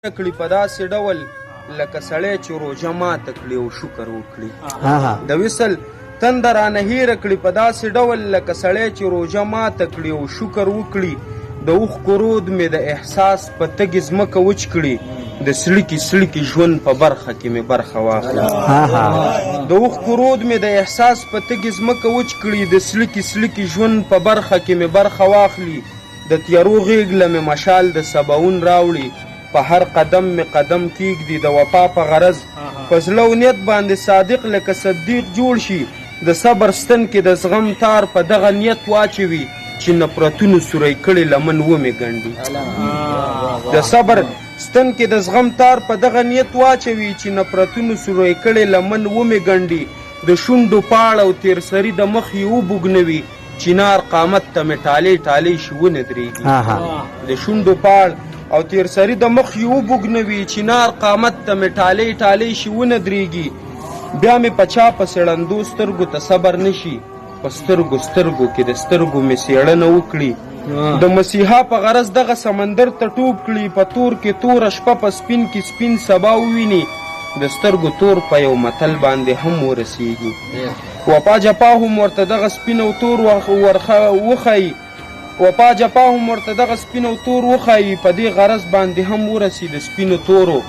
کړي په داسې ډول لکه سړی چې روژه ماته کړي او شکر وکړي. د وصل تنده رانه هېره کړي په داسې ډول لکه سړی چې روژه ماته کړي او شکر وکړي. د اوښکو رود مې د احساس په تږې ځمکه وچ کړي، د سړکي سړکي ژوند په برخه کې مې برخه واخلي. د اوښکو رود مې د احساس په تږې ځمکه وچ کړي، د سړکي سړکي ژوند په برخه کې مې برخه واخلي. د تیارو غېږ له مې مشال د سباون راوړي، په هر قدم می قدم کیږدي د وفا په غرض. په زړه او نیت باندې صادق لکه صدیق جوړ شي، د صبر ستن کې د زغم تار په دغه نیت واچوي چې نفرتونو سوری کړي لمن ومې ګنډي. د صبر ستن کې د زغم تار په دغه نیت واچوي چې نفرتونو سوری کړي لمن ومې ګنډي. د شونډو پاړ او تیر سری د مخ یې وبوګنوي، چنار قامت ته مې ټالې ټالې شي ونه درېږي. د شونډو پاړ او تیر سری د مخ یې وبوګنوي، چنار قامت ته مې ټالې ټالې شي ونه درېږي. بیا مې په چا په سړندو سترګو ته صبر نشي، په سترګو سترګو کې د سترګو مې څېړنه وکړي. د مسیحا په غرض دغه سمندر ته ټوپ کړي، په تور کې توره شپه په سپین کې سپین سبا وویني. د سترګو تور په یو متل باندې هم ورسیږي، وفا جفا هم ورته دغه سپین او تور وښایي. وفا جفا هم ورته دغه سپین او تور وښایي، په دې غرض باندې هم ورسي د سپینو تورو.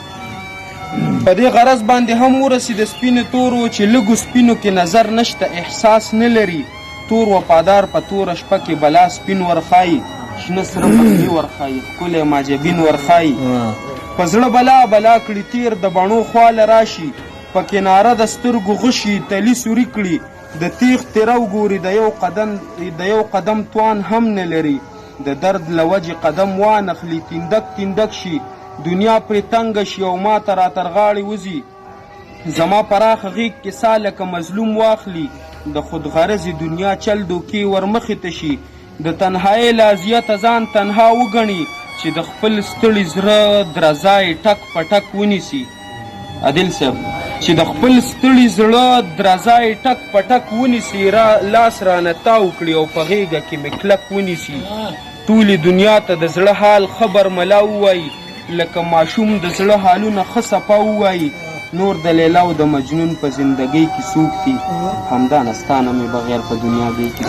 په دې غرض باندې هم ورسي د سپینو تورو چې لږو سپینو کې نظر نشته احساس نه لري. تور وفادار په توره شپه کې بلا سپین ورخایي، شنه سره مخني ورخایي، ښکلی ماجبین ورخایي. په زړه بلا بلا کړي تیر د بڼو خواله راشي، په کناره د سترګو غشي تلي سوري کړي. د تیغ تیره وګوري د یو قدم توان هم نه لري، د درد له وجې قدم وانخلي تندک تندک شي. دنیا پرې تنګه شي او ما ته راتر غاړې وځي، زما پراخه غیږ کې سا لکه مظلوم واخلي. د خودغرضې دنیا چل دوکې ورمخې ته شي، د تنهایۍ له اذیته ځان تنها وګڼي چې د خپل ستړي زړه درزای ټک په ټک ونیسي. عادل صاحب چې د خپل ستړي زړه درزای ټک په ټک ونیسي، لاس رانه تاو کړي او په غېږه کې مې کلک ونیسي. ټولې دنیا ته د زړه حال خبر ملا ووایي، لکه ماشوم د زړه حالونه ښه صفا ووایي. نور د لیلا او د مجنون په زندګۍ کې څوک دي، همدا نستانه مې بغیر په دنیا دی کې.